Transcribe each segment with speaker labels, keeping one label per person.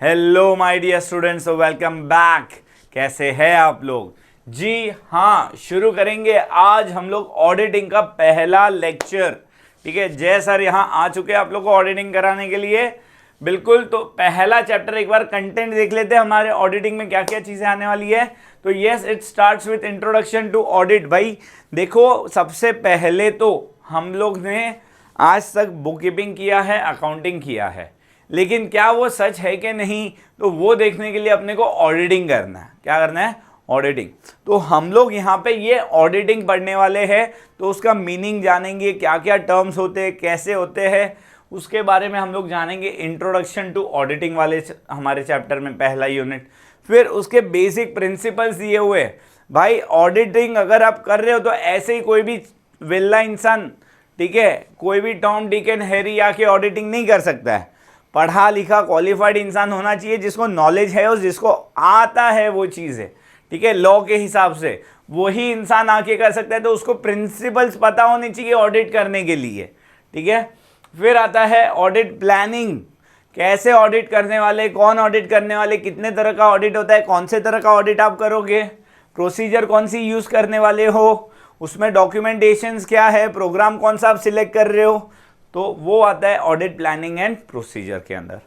Speaker 1: Hello my dear students, welcome back. कैसे हैं आप लोग? जी हाँ, शुरू करेंगे आज हम लोग ऑडिटिंग का पहला लेक्चर। ठीक है, जय सर यहाँ आ चुके हैं आप लोग को ऑडिटिंग कराने के लिए। बिल्कुल, तो पहला चैप्टर एक बार कंटेंट देख लेते हैं, हमारे ऑडिटिंग में क्या क्या चीजें आने वाली है। तो yes, it starts with introduction to audit. भाई देखो, सबसे पहले तो हम लोग ने आज तक बुक कीपिंग किया है, अकाउंटिंग किया है, लेकिन क्या वो सच है कि नहीं, तो वो देखने के लिए अपने को ऑडिटिंग करना है। क्या करना है? ऑडिटिंग। तो हम लोग यहाँ पे ये ऑडिटिंग पढ़ने वाले हैं, तो उसका मीनिंग जानेंगे, क्या क्या टर्म्स होते हैं, कैसे होते हैं, उसके बारे में हम लोग जानेंगे। इंट्रोडक्शन टू ऑडिटिंग वाले हमारे चैप्टर में पहला यूनिट। फिर उसके बेसिक प्रिंसिपल्स दिए हुए। भाई ऑडिटिंग अगर आप कर रहे हो तो ऐसे ही कोई भी वेल्ला इंसान, ठीक है, कोई भी टॉम डिक एंड हैरी आके ऑडिटिंग नहीं कर सकता है। पढ़ा लिखा क्वालिफाइड इंसान होना चाहिए, जिसको नॉलेज है और जिसको आता है वो चीज़ है। ठीक है, लॉ के हिसाब से वही इंसान आके कर सकता है। तो उसको प्रिंसिपल्स पता होने चाहिए ऑडिट करने के लिए। ठीक है, फिर आता है ऑडिट प्लानिंग। कैसे ऑडिट करने वाले, कौन ऑडिट करने वाले, कितने तरह का ऑडिट होता है, कौन से तरह का ऑडिट आप करोगे, प्रोसीजर कौन सी यूज़ करने वाले हो, उसमें डॉक्यूमेंटेशंस क्या है, प्रोग्राम कौन सा आप सिलेक्ट कर रहे हो, तो वो आता है ऑडिट प्लानिंग एंड प्रोसीजर के अंदर।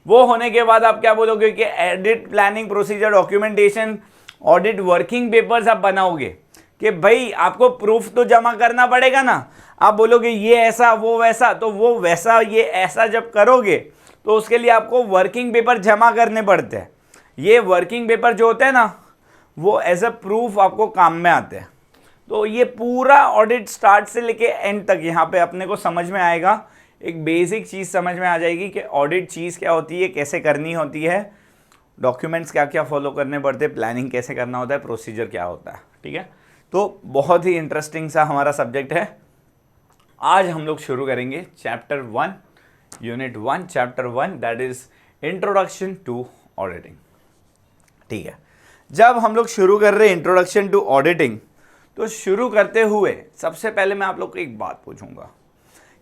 Speaker 1: वो होने के बाद आप क्या बोलोगे कि audit planning, procedure, documentation, audit working papers आप बनाओगे कि भाई आपको प्रूफ तो जमा करना पड़ेगा ना। आप बोलोगे ये ऐसा वो वैसा, तो वो वैसा ये ऐसा जब करोगे तो उसके लिए आपको वर्किंग पेपर जमा करने पड़ते हैं। ये वर्किंग पेपर जो होते हैं ना, वो एज अ प्रूफ आपको काम में आते हैं। तो ये पूरा ऑडिट स्टार्ट से लेके एंड तक यहाँ पे अपने को समझ में आएगा। एक बेसिक चीज़ समझ में आ जाएगी कि ऑडिट चीज़ क्या होती है, कैसे करनी होती है, डॉक्यूमेंट्स क्या क्या फॉलो करने पड़ते हैं, प्लानिंग कैसे करना होता है, प्रोसीजर क्या होता है। ठीक है, तो बहुत ही इंटरेस्टिंग सा हमारा सब्जेक्ट है। आज हम लोग शुरू करेंगे chapter 1, unit 1, chapter 1, that is introduction to auditing. ठीक है, जब हम लोग शुरू कर रहे हैं इंट्रोडक्शन टू ऑडिटिंग, तो शुरू करते हुए सबसे पहले मैं आप लोग को एक बात पूछूंगा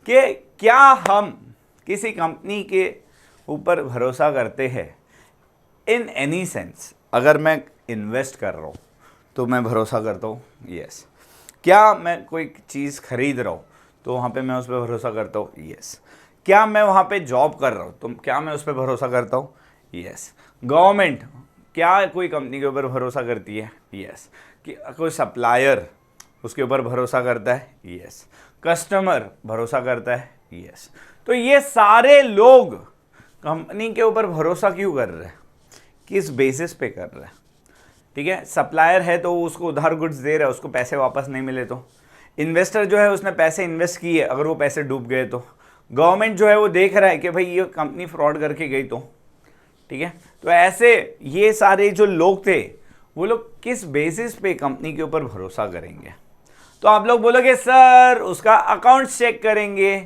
Speaker 1: कि क्या हम किसी कंपनी के ऊपर भरोसा करते हैं इन एनी सेंस। अगर मैं इन्वेस्ट कर रहा हूँ तो मैं भरोसा करता हूँ, यस। क्या मैं कोई चीज़ खरीद रहा हूँ तो वहाँ पे मैं उस पर भरोसा करता हूँ, यस। क्या मैं वहाँ पे जॉब कर रहा हूँ तो क्या मैं उस पर भरोसा करता हूँ, यस। गवर्नमेंट क्या कोई कंपनी के ऊपर भरोसा करती है, यस। कि कोई सप्लायर उसके ऊपर भरोसा करता है, यस। कस्टमर भरोसा करता है, यस। तो ये सारे लोग कंपनी के ऊपर भरोसा क्यों कर रहे हैं, किस बेसिस पे कर रहे हैं? ठीक है, सप्लायर है तो उसको उधार गुड्स दे रहा है, उसको पैसे वापस नहीं मिले तो। इन्वेस्टर जो है उसने पैसे इन्वेस्ट किए, अगर वो पैसे डूब गए तो। गवर्नमेंट जो है वो देख रहा है कि भाई ये कंपनी फ्रॉड करके गई तो। ठीक है, तो ऐसे ये सारे जो लोग थे वो लोग किस बेसिस पे कंपनी के ऊपर भरोसा करेंगे? तो आप लोग बोलोगे सर उसका अकाउंट चेक करेंगे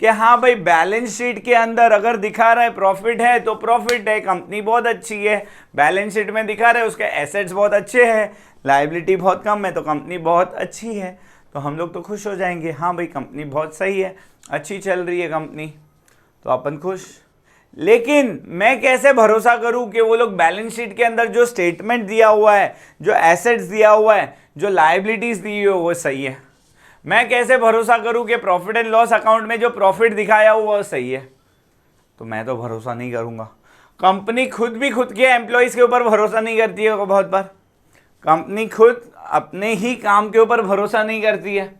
Speaker 1: कि हाँ भाई बैलेंस शीट के अंदर अगर दिखा रहा है प्रॉफिट है तो प्रॉफिट है, कंपनी बहुत अच्छी है। बैलेंस शीट में दिखा रहा है उसके एसेट्स बहुत अच्छे हैं, लायबिलिटी बहुत कम है, तो कंपनी बहुत अच्छी है। तो हम लोग तो खुश हो जाएंगे, हाँ भाई कंपनी बहुत सही है, अच्छी चल रही है कंपनी, तो अपन खुश। लेकिन मैं कैसे भरोसा करूं कि वो लोग बैलेंस शीट के अंदर जो स्टेटमेंट दिया हुआ है, जो एसेट्स दिया हुआ है, जो लायबिलिटीज दी हुई है वो सही है? मैं कैसे भरोसा करूं कि प्रॉफिट एंड लॉस अकाउंट में जो प्रॉफिट दिखाया हुआ वो सही है? तो मैं तो भरोसा नहीं करूंगा। कंपनी खुद भी खुद के एम्प्लॉयज के ऊपर भरोसा नहीं करती है। बहुत बार कंपनी खुद अपने ही काम के ऊपर भरोसा नहीं करती है।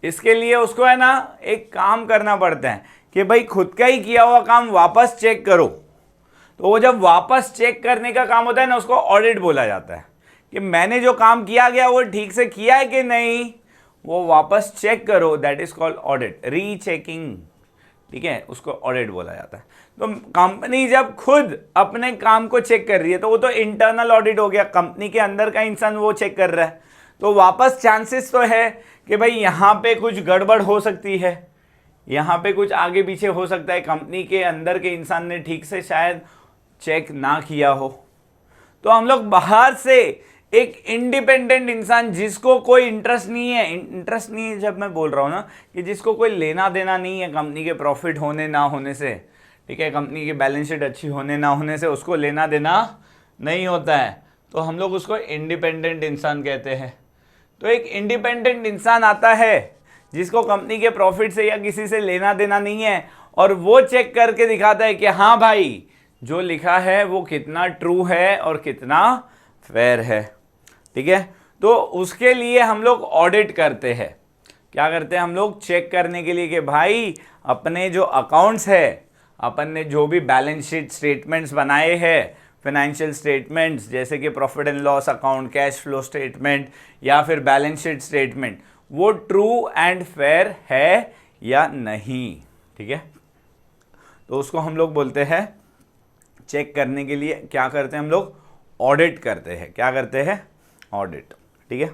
Speaker 1: इसके लिए उसको है ना एक काम करना पड़ता है कि भाई खुद का ही किया हुआ काम वापस चेक करो। तो वो जब वापस चेक करने का काम होता है ना, उसको ऑडिट बोला जाता है कि मैंने जो काम किया गया वो ठीक से किया है कि नहीं, वो वापस चेक करो। That is called audit, rechecking. ठीक है, उसको ऑडिट बोला जाता है। तो कंपनी जब खुद अपने काम को चेक कर रही है तो वो तो इंटरनल ऑडिट हो गया, कंपनी के अंदर का इंसान वो चेक कर रहा है। तो वापस चांसेस तो है कि भाई यहाँ पे कुछ गड़बड़ हो सकती है, यहाँ पे कुछ आगे पीछे हो सकता है, कंपनी के अंदर के इंसान ने ठीक से शायद चेक ना किया हो। तो हम लोग बाहर से एक इंडिपेंडेंट इंसान जिसको कोई इंटरेस्ट नहीं है, इंटरेस्ट नहीं है जब मैं बोल रहा हूँ ना कि जिसको कोई लेना देना नहीं है कंपनी के प्रॉफिट होने ना होने से, ठीक है, कंपनी की बैलेंस शीट अच्छी होने ना होने से उसको लेना देना नहीं होता है, तो हम लोग उसको इंडिपेंडेंट इंसान कहते हैं। तो एक इंडिपेंडेंट इंसान आता है जिसको कंपनी के प्रॉफिट से या किसी से लेना देना नहीं है, और वो चेक करके दिखाता है कि हाँ भाई जो लिखा है वो कितना ट्रू है और कितना फेयर है। ठीक है, तो उसके लिए हम लोग ऑडिट करते हैं। क्या करते हैं हम लोग? चेक करने के लिए कि भाई अपने जो अकाउंट्स है, अपन ने जो भी बैलेंस शीट स्टेटमेंट्स बनाए हैं, फाइनेंशियल स्टेटमेंट्स जैसे कि profit and loss account, cash flow statement या फिर बैलेंस शीट स्टेटमेंट, वो ट्रू एंड फेयर है या नहीं। ठीक है, तो उसको हम लोग बोलते हैं, चेक करने के लिए क्या करते हैं हम लोग? ऑडिट करते हैं। क्या करते हैं? ऑडिट। ठीक है,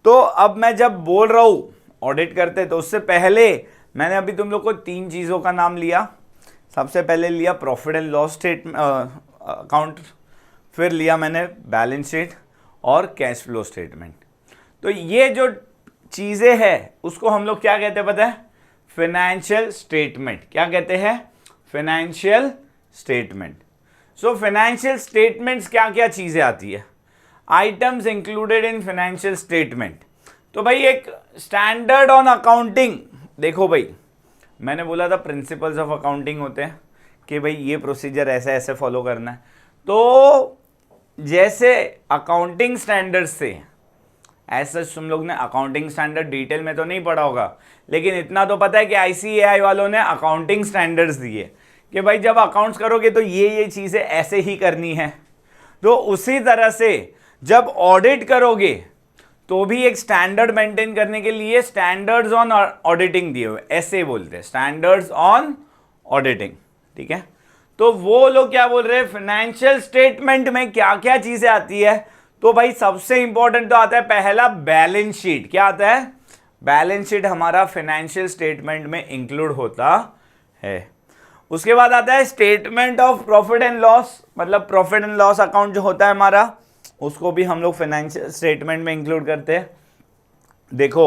Speaker 1: तो अब मैं जब बोल रहा हूं ऑडिट करते, तो उससे पहले मैंने अभी तुम लोग को 3 चीज़ों का नाम लिया। सबसे पहले लिया प्रॉफिट एंड लॉस अकाउंट, फिर लिया मैंने बैलेंस शीट और कैश फ्लो स्टेटमेंट। तो ये जो चीज़ें हैं उसको हम लोग क्या कहते हैं पता है? Financial statement. क्या कहते हैं? Financial statement. So financial statements क्या क्या चीज़ें आती है? Items included in financial statement. तो भाई एक स्टैंडर्ड ऑन अकाउंटिंग, देखो भाई मैंने बोला था प्रिंसिपल्स ऑफ अकाउंटिंग होते हैं कि भाई ये प्रोसीजर ऐसे ऐसे फॉलो करना है। तो जैसे अकाउंटिंग स्टैंडर्ड से ऐसा तुम लोग ने अकाउंटिंग स्टैंडर्ड डिटेल में तो नहीं पढ़ा होगा, लेकिन इतना तो पता है कि ICAI वालों ने अकाउंटिंग स्टैंडर्ड्स दिए कि भाई जब अकाउंट्स करोगे तो ये चीज़ें ऐसे ही करनी है। तो उसी तरह से जब ऑडिट करोगे तो भी एक स्टैंडर्ड मेंटेन करने के लिए स्टैंडर्ड्स ऑन ऑडिटिंग दिए हुए, ऐसे बोलते हैं स्टैंडर्ड्स ऑन ऑडिटिंग। ठीक है, तो वो लोग क्या बोल रहे हैं? फाइनेंशियल स्टेटमेंट में क्या क्या चीजें आती है? तो भाई सबसे इंपॉर्टेंट तो आता है पहला बैलेंस शीट। क्या आता है? बैलेंस शीट हमारा फाइनेंशियल स्टेटमेंट में इंक्लूड होता है। उसके बाद आता है statement of profit and loss, मतलब प्रॉफिट एंड लॉस अकाउंट जो होता है हमारा, उसको भी हम लोग फाइनेंशियल स्टेटमेंट में इंक्लूड करते हैं। देखो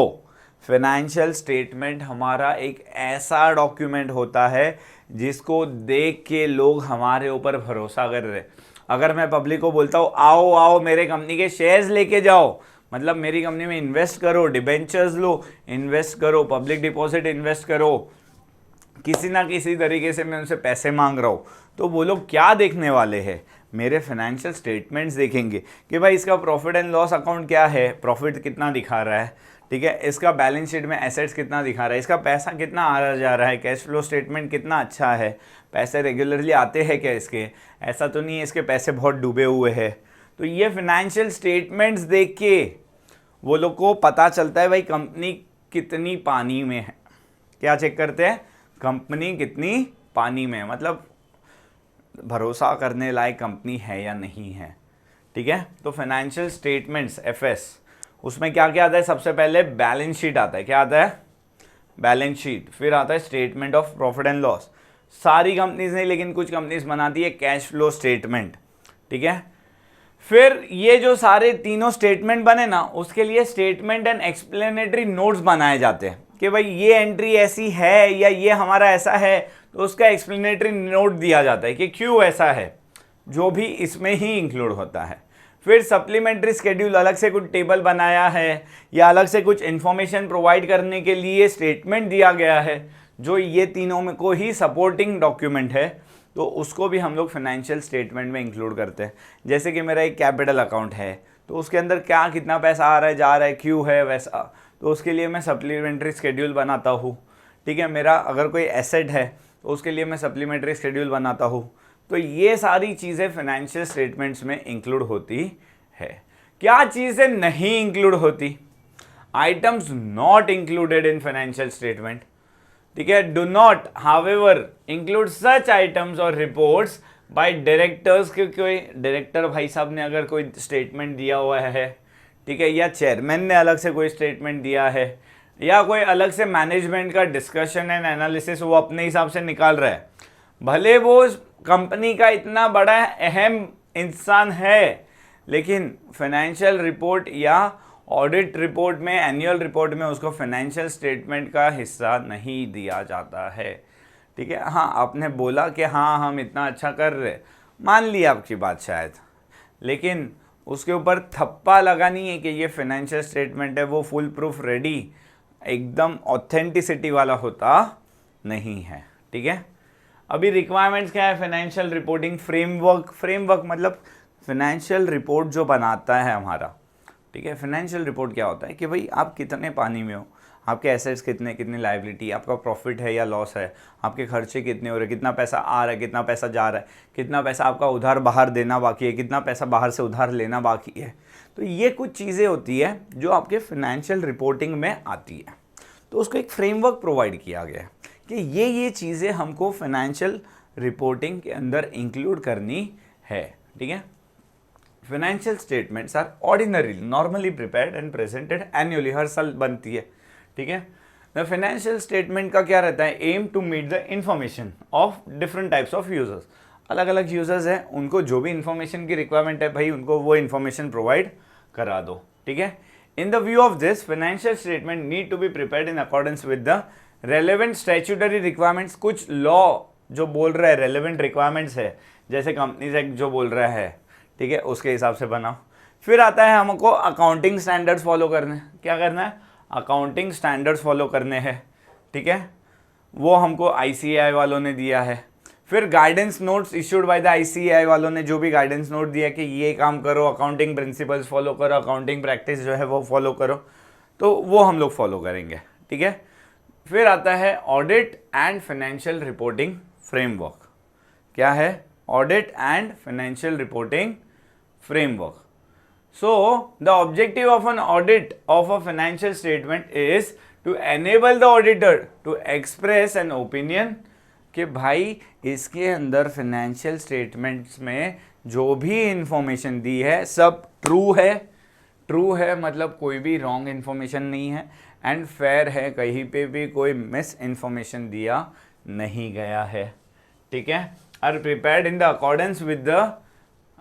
Speaker 1: फाइनेंशियल स्टेटमेंट हमारा एक ऐसा डॉक्यूमेंट होता है जिसको देख के लोग हमारे ऊपर भरोसा कर रहे हैं। अगर मैं पब्लिक को बोलता हूँ आओ आओ मेरे कंपनी के शेयर्स लेके जाओ, मतलब मेरी कंपनी में इन्वेस्ट करो, डिबेंचर्स लो, इन्वेस्ट करो, पब्लिक डिपॉजिट इन्वेस्ट करो, किसी ना किसी तरीके से मैं उनसे पैसे मांग रहा हूँ, तो वो लोग क्या देखने वाले हैं? मेरे फाइनेंशियल स्टेटमेंट्स देखेंगे कि भाई इसका प्रॉफिट एंड लॉस अकाउंट क्या है, प्रॉफिट कितना दिखा रहा है, ठीक है, इसका बैलेंस शीट में एसेट्स कितना दिखा रहा है, इसका पैसा कितना आ रहा जा रहा है, कैश फ्लो स्टेटमेंट कितना अच्छा है, पैसे रेगुलरली आते हैं क्या इसके, ऐसा तो नहीं है इसके पैसे बहुत डूबे हुए हैं। तो ये फाइनेंशियल स्टेटमेंट्स देख के वो लोग को पता चलता है भाई कंपनी कितनी पानी में है। क्या चेक करते हैं? कंपनी कितनी पानी में है, मतलब भरोसा करने लायक कंपनी है या नहीं है। ठीक है, तो फाइनेंशियल स्टेटमेंट्स FS, उसमें क्या क्या आता है? सबसे पहले बैलेंस शीट आता है। क्या आता है? Balance sheet. फिर आता है statement of profit and loss, सारी कंपनीज नहीं लेकिन कुछ कंपनीज बनाती है कैश फ्लो स्टेटमेंट। ठीक है, फिर ये जो सारे तीनों स्टेटमेंट बने ना, उसके लिए स्टेटमेंट एंड एक्सप्लेनेटरी नोट्स बनाए जाते हैं कि भाई ये एंट्री ऐसी है या ये हमारा ऐसा है, तो उसका एक्सप्लेनेटरी नोट दिया जाता है कि क्यों ऐसा है, जो भी इसमें ही इंक्लूड होता है। फिर सप्लीमेंट्री शेड्यूल, अलग से कुछ टेबल बनाया है या अलग से कुछ इन्फॉर्मेशन प्रोवाइड करने के लिए स्टेटमेंट दिया गया है, जो ये तीनों में को ही सपोर्टिंग डॉक्यूमेंट है, तो उसको भी हम लोग फाइनेंशियल स्टेटमेंट में इंक्लूड करते हैं। जैसे कि मेरा एक कैपिटल अकाउंट है, तो उसके अंदर क्या कितना पैसा आ रहा है जा रहा है, क्यों है वैसा, तो उसके लिए मैं सप्लीमेंट्री शेड्यूल बनाता हूँ। ठीक है, मेरा अगर कोई एसेट है तो उसके लिए मैं सप्लीमेंट्री शेड्यूल बनाता हूँ। तो ये सारी चीज़ें फाइनेंशियल स्टेटमेंट्स में इंक्लूड होती है। क्या चीज़ें नहीं इंक्लूड होती? Items not included in financial statement. ठीक है, do not however include such items और रिपोर्ट्स बाय डायरेक्टर्स, के कोई डायरेक्टर भाई साहब ने अगर कोई स्टेटमेंट दिया हुआ है, ठीक है, या चेयरमैन ने अलग से कोई स्टेटमेंट दिया है, या कोई अलग से मैनेजमेंट का डिस्कशन एंड एनालिसिस वो अपने हिसाब से निकाल रहा है, भले वो कंपनी का इतना बड़ा अहम इंसान है, लेकिन फाइनेंशियल रिपोर्ट या ऑडिट रिपोर्ट में, एनुअल रिपोर्ट में उसको फाइनेंशियल स्टेटमेंट का हिस्सा नहीं दिया जाता है। ठीक है। हाँ, आपने बोला कि हाँ हम इतना अच्छा कर रहे, मान लिया आपकी बात शायद, लेकिन उसके ऊपर थप्पा लगा नहीं है कि ये फाइनेंशियल स्टेटमेंट है वो फुल प्रूफ रेडी एकदम ऑथेंटिसिटी वाला होता नहीं है। ठीक है। अभी रिक्वायरमेंट्स क्या है, फाइनेंशियल रिपोर्टिंग फ्रेमवर्क। फ्रेमवर्क मतलब फाइनेंशियल रिपोर्ट जो बनाता है हमारा। ठीक है। फाइनेंशियल रिपोर्ट क्या होता है कि भाई आप कितने पानी में हो, आपके एसेट्स कितने, कितनी लायबिलिटी, आपका प्रॉफिट है या लॉस है, आपके खर्चे कितने हो रहे, कितना पैसा आ रहा है, कितना पैसा जा रहा है, कितना पैसा आपका उधार बाहर देना बाकी है, कितना पैसा बाहर से उधार लेना बाकी है। तो ये कुछ चीज़ें होती है जो आपके फाइनेंशियल रिपोर्टिंग में आती है। तो उसको एक फ्रेमवर्क प्रोवाइड किया गया है कि ये चीज़ें हमको फाइनेंशियल रिपोर्टिंग के अंदर इंक्लूड करनी है। ठीक है। Financial statements are ordinary normally prepared and presented annually, हर साल बनती है। ठीक है। द फाइनेंशियल स्टेटमेंट का क्या रहता है, aim to meet the information of different types of users. अलग अलग यूजर्स हैं, उनको जो भी इंफॉर्मेशन की रिक्वायरमेंट है भाई उनको वो इंफॉर्मेशन प्रोवाइड करा दो। ठीक है। In the view of this financial statement need to be prepared in accordance with the relevant statutory requirements. कुछ लॉ जो बोल रहा है रेलेवेंट रिक्वायरमेंट्स है, जैसे कंपनीज एक्ट जो बोल रहा है, ठीक है, उसके हिसाब से बनाओ। फिर आता है हमको अकाउंटिंग स्टैंडर्ड्स फॉलो करने। क्या करना है, अकाउंटिंग स्टैंडर्ड्स फॉलो करने हैं। ठीक है। वो हमको ICAI वालों ने दिया है। फिर guidance notes issued by the ICAI वालों ने जो भी गाइडेंस नोट दिया कि ये काम करो, अकाउंटिंग प्रिंसिपल्स फॉलो करो, अकाउंटिंग प्रैक्टिस जो है वो फॉलो करो, तो वो हम लोग फॉलो करेंगे। ठीक है। फिर आता है audit and financial reporting framework. क्या है, audit and financial reporting framework. So, the objective of an audit of a financial statement is to enable the auditor to express an opinion कि भाई इसके अंदर फाइनेंशियल स्टेटमेंट्स में जो भी information दी है सब ट्रू है। ट्रू है मतलब कोई भी रॉन्ग इंफॉर्मेशन नहीं है, एंड फेयर है, कहीं पे भी कोई मिस इंफॉर्मेशन दिया नहीं गया है। ठीक है। Are prepared in the accordance with the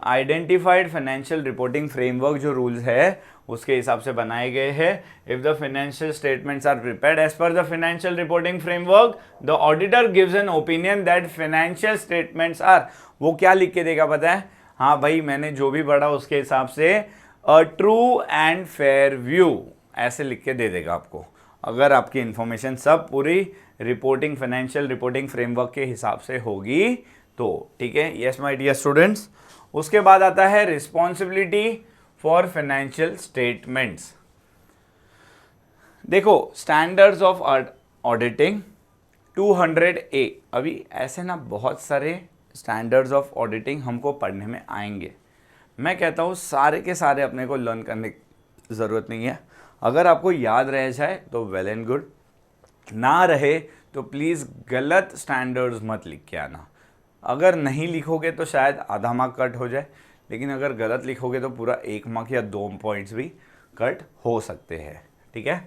Speaker 1: identified financial reporting framework, जो रूल्स है उसके हिसाब से बनाए गए हैं। If the financial statements are prepared as per the financial reporting framework, the auditor gives an opinion that financial statements are, वो क्या लिख के देगा पता है, हाँ भाई मैंने जो भी पढ़ा उसके हिसाब से a true and fair view, ऐसे लिख के दे देगा आपको, अगर आपकी इंफॉर्मेशन सब पूरी रिपोर्टिंग फाइनेंशियल रिपोर्टिंग फ्रेमवर्क के हिसाब से होगी तो। ठीक है। Yes my dear students. उसके बाद आता है रिस्पॉन्सिबिलिटी फॉर फाइनेंशियल स्टेटमेंट्स। देखो स्टैंडर्ड्स ऑफ ऑडिटिंग 200A, अभी ऐसे ना बहुत सारे स्टैंडर्ड्स ऑफ ऑडिटिंग हमको पढ़ने में आएंगे। मैं कहता हूँ सारे के सारे अपने को लर्न करने की ज़रूरत नहीं है। अगर आपको याद रह जाए तो वेल एंड गुड, ना रहे तो प्लीज़ गलत स्टैंडर्ड्स मत लिख के आना। अगर नहीं लिखोगे तो शायद आधा मार्क कट हो जाए, लेकिन अगर गलत लिखोगे तो पूरा 1 मार्क या 2 पॉइंट्स भी कट हो सकते हैं। ठीक है।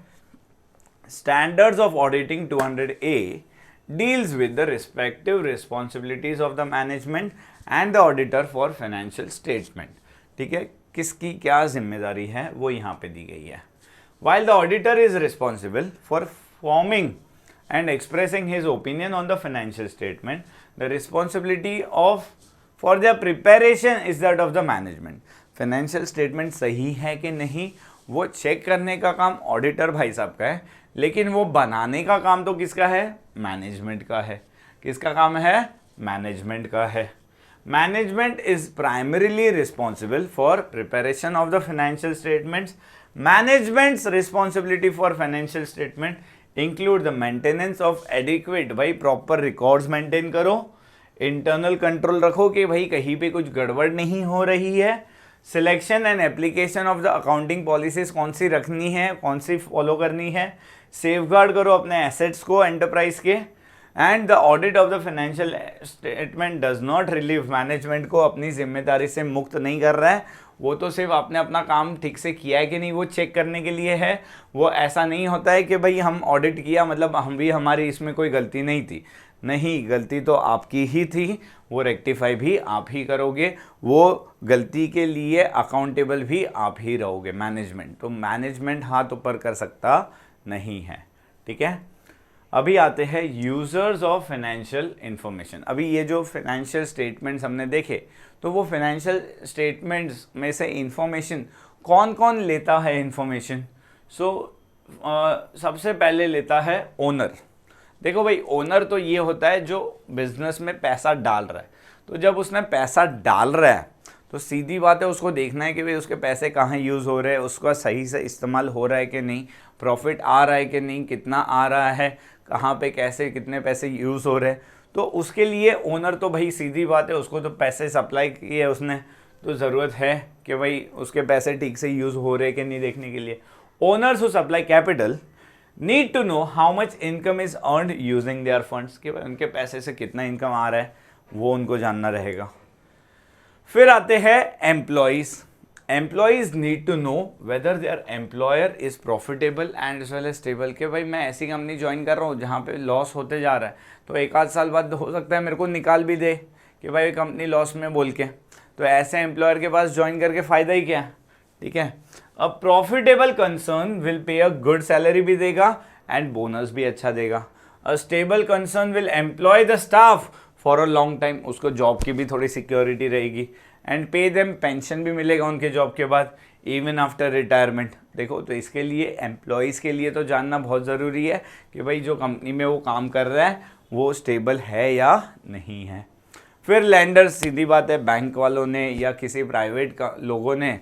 Speaker 1: Standards of auditing 200A deals with the respective responsibilities of the management and the auditor for financial statement. ठीक है। किसकी क्या जिम्मेदारी है वो यहाँ पे दी गई है। While the auditor is responsible for forming and expressing his opinion on the financial statement, the responsibility for their preparation is that of the management. Financial statement सही है कि नहीं वो चेक करने का काम ऑडिटर भाई साहब का है, लेकिन वो बनाने का काम तो किसका है, मैनेजमेंट का है। किसका काम है, मैनेजमेंट का है। Management is primarily responsible for preparation of the financial statements. Managements responsibility for financial statement include the maintenance of adequate, भाई प्रॉपर रिकॉर्ड्स मेंटेन करो, इंटरनल कंट्रोल रखो कि भाई कहीं पे कुछ गड़बड़ नहीं हो रही है, selection and application of the accounting policies कौन सी रखनी है, कौन सी फॉलो करनी है, सेफगार्ड करो अपने एसेट्स को एंटरप्राइज के, and the audit of the financial statement does not relieve, management को अपनी जिम्मेदारी से मुक्त नहीं कर रहा है, वो तो सिर्फ आपने अपना काम ठीक से किया है कि नहीं वो चेक करने के लिए है। वो ऐसा नहीं होता है कि भाई हम ऑडिट किया मतलब हम भी, हमारी इसमें कोई गलती नहीं थी, नहीं, गलती तो आपकी ही थी, वो रेक्टिफाई भी आप ही करोगे, वो गलती के लिए अकाउंटेबल भी आप ही रहोगे, मैनेजमेंट। तो मैनेजमेंट हाथ ऊपर कर सकता नहीं है। ठीक है। अभी आते हैं यूजर्स ऑफ फाइनेंशियल इंफॉर्मेशन। अभी ये जो फाइनेंशियल स्टेटमेंट्स हमने देखे, तो वो फाइनेंशियल स्टेटमेंट्स में से इंफॉर्मेशन कौन कौन लेता है इंफॉर्मेशन? सबसे पहले लेता है ओनर। देखो भाई, ओनर तो ये होता है जो बिजनेस में पैसा डाल रहा है। तो जब उसने पैसा डाल रहा है तो सीधी बात है, उसको देखना है कि भाई उसके पैसे कहाँ यूज़ हो रहे हैं, उसका सही से इस्तेमाल हो रहा है कि नहीं, प्रॉफिट आ रहा है कि नहीं, कितना आ रहा है, कहाँ पे कैसे कितने पैसे यूज़ हो रहे हैं। तो उसके लिए ओनर तो भाई सीधी बात है, उसको तो पैसे सप्लाई किए उसने, तो ज़रूरत है कि भाई उसके पैसे ठीक से यूज़ हो रहे कि नहीं देखने के लिए। Owners who supply capital need to know how much income is earned using their funds, कि भाई उनके पैसे से कितना इनकम आ रहा है वो उनको जानना रहेगा। फिर आते हैं employees. Employees need to know whether their employer is profitable and as well as stable, कि भाई मैं ऐसी कंपनी ज्वाइन कर रहा हूँ जहाँ पे लॉस होते जा रहा है, तो एक आध साल बाद हो सकता है मेरे को निकाल भी दे कि भाई कंपनी लॉस में बोल के, तो ऐसे एम्प्लॉयर के पास ज्वाइन करके फ़ायदा ही क्या है। ठीक है, अब profitable concern will pay a good salary भी देगा एंड बोनस भी अच्छा देगा। A stable concern will employ the staff for a long time, उसको जॉब की भी थोड़ी सिक्योरिटी रहेगी एंड पे देम, पेंशन भी मिलेगा उनके जॉब के बाद इवन आफ्टर रिटायरमेंट। देखो, तो इसके लिए एम्प्लॉयज़ के लिए तो जानना बहुत ज़रूरी है कि भाई जो कंपनी में वो काम कर रहा है वो स्टेबल है या नहीं है। फिर लैंडर्स, सीधी बात है, बैंक वालों ने या किसी प्राइवेट लोगों ने,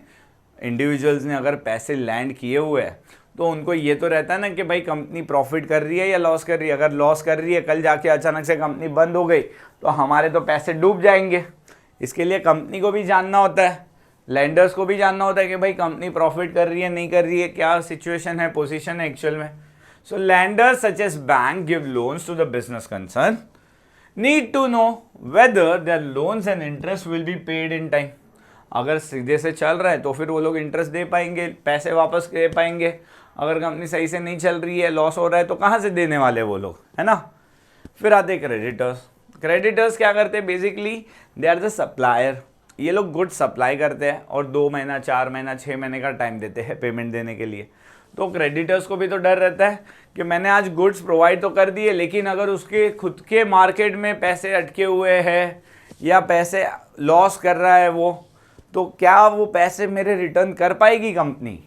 Speaker 1: इंडिविजुअल्स ने अगर पैसे लैंड किए हुए हैं तो उनको ये तो रहता है ना कि भाई कंपनी प्रॉफिट कर रही है या लॉस कर रही है। अगर लॉस कर रही है, कल जाके अचानक से कंपनी बंद हो गई तो हमारे तो पैसे डूब जाएंगे। इसके लिए कंपनी को भी जानना होता है, लैंडर्स को भी जानना होता है कि भाई कंपनी प्रॉफिट कर रही है नहीं कर रही है, क्या सिचुएशन है, पोजीशन है एक्चुअल में। So lenders such as bank give loans to the business concern need to know whether their loans and interest will be paid in time. अगर सीधे से चल रहा है तो फिर वो लोग इंटरेस्ट दे पाएंगे, पैसे वापस दे पाएंगे। अगर कंपनी सही से नहीं चल रही है, लॉस हो रहा है, तो कहाँ से देने वाले वो लोग, है ना। फिर आते क्रेडिटर्स। क्रेडिटर्स क्या करते हैं? Basically they are the supplier. ये लोग गुड्स सप्लाई करते हैं और 2 महीना 4 महीना 6 महीने का टाइम देते हैं पेमेंट देने के लिए। तो क्रेडिटर्स को भी तो डर रहता है कि मैंने आज गुड्स प्रोवाइड तो कर दिए, लेकिन अगर उसके खुद के मार्केट में पैसे अटके हुए हैं या पैसे लॉस कर रहा है वो, तो क्या वो पैसे मेरे रिटर्न कर पाएगी कंपनी?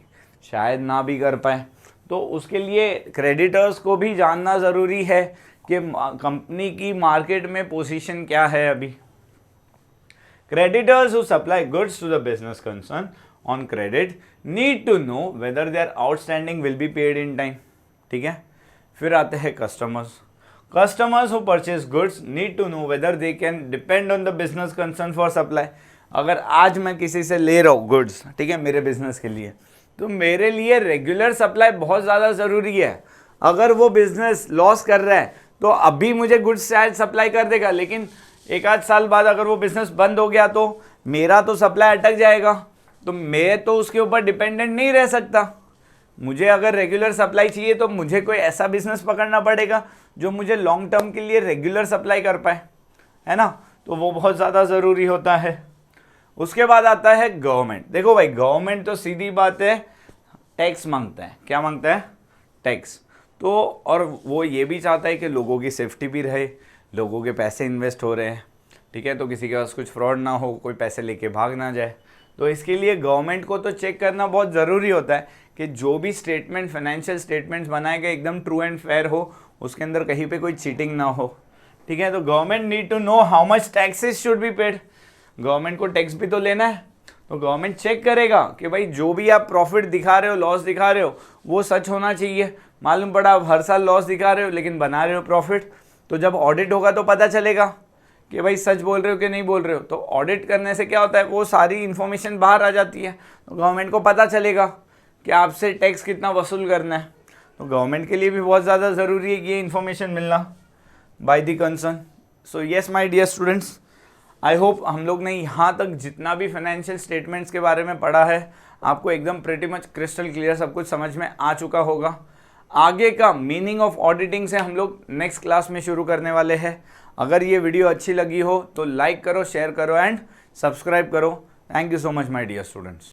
Speaker 1: शायद ना भी कर पाए। तो उसके लिए क्रेडिटर्स को भी जानना ज़रूरी है कि कंपनी की मार्केट में पोजीशन क्या है अभी। Creditors who supply goods to the business concern on credit need to know whether their outstanding will be paid in time. ठीक है, फिर आते हैं customers. Customers who purchase goods need to know whether they can depend on the business concern for supply. अगर आज मैं किसी से ले रहा हूँ गुड्स, ठीक है, मेरे बिजनेस के लिए, तो मेरे लिए रेगुलर सप्लाई बहुत ज़्यादा ज़रूरी है। अगर वो बिजनेस लॉस कर रहा है तो अभी मुझे गुड्स शायद सप्लाई कर देगा, लेकिन एक आध साल बाद अगर वो बिजनेस बंद हो गया तो मेरा तो सप्लाई अटक जाएगा। तो मैं तो उसके ऊपर डिपेंडेंट नहीं रह सकता। मुझे अगर रेगुलर सप्लाई चाहिए तो मुझे कोई ऐसा बिजनेस पकड़ना पड़ेगा जो मुझे लॉन्ग टर्म के लिए रेगुलर सप्लाई कर पाए, है ना। तो वो बहुत ज़्यादा ज़रूरी होता है। उसके बाद आता है गवर्नमेंट। देखो भाई, गवर्नमेंट तो सीधी बात है टैक्स मांगता है। क्या मांगता है? टैक्स। तो और वो ये भी चाहता है कि लोगों की सेफ्टी भी रहे, लोगों के पैसे इन्वेस्ट हो रहे हैं, ठीक है, तो किसी के पास कुछ फ्रॉड ना हो, कोई पैसे लेके भाग ना जाए। तो इसके लिए गवर्नमेंट को तो चेक करना बहुत ज़रूरी होता है कि जो भी स्टेटमेंट, फाइनेंशियल स्टेटमेंट्स बनाए गए एकदम ट्रू एंड फेयर हो, उसके अंदर कहीं पे कोई चीटिंग ना हो। ठीक है, तो government need to know how much taxes should be paid. Government को टैक्स भी तो लेना है, तो गवर्नमेंट चेक करेगा कि भाई जो भी आप प्रॉफिट दिखा रहे हो, लॉस दिखा रहे हो, वो सच होना चाहिए। मालूम पड़ा आप हर साल लॉस दिखा रहे हो लेकिन बना रहे हो प्रॉफिट, तो जब ऑडिट होगा तो पता चलेगा कि भाई सच बोल रहे हो कि नहीं बोल रहे हो। तो ऑडिट करने से क्या होता है, वो सारी इन्फॉर्मेशन बाहर आ जाती है, तो गवर्नमेंट को पता चलेगा कि आपसे टैक्स कितना वसूल करना है। तो गवर्नमेंट के लिए भी बहुत ज़्यादा ज़रूरी है कि ये इन्फॉर्मेशन मिलना by the concern. So yes my dear students, I hope हम लोग ने यहाँ तक जितना भी फाइनेंशियल स्टेटमेंट्स के बारे में पढ़ा है, आपको एकदम प्रेटी मच क्रिस्टल क्लियर सब कुछ समझ में आ चुका होगा। आगे का मीनिंग ऑफ ऑडिटिंग से हम लोग नेक्स्ट क्लास में शुरू करने वाले हैं। अगर ये वीडियो अच्छी लगी हो तो लाइक करो, शेयर करो एंड सब्सक्राइब करो। Thank you so much my dear students.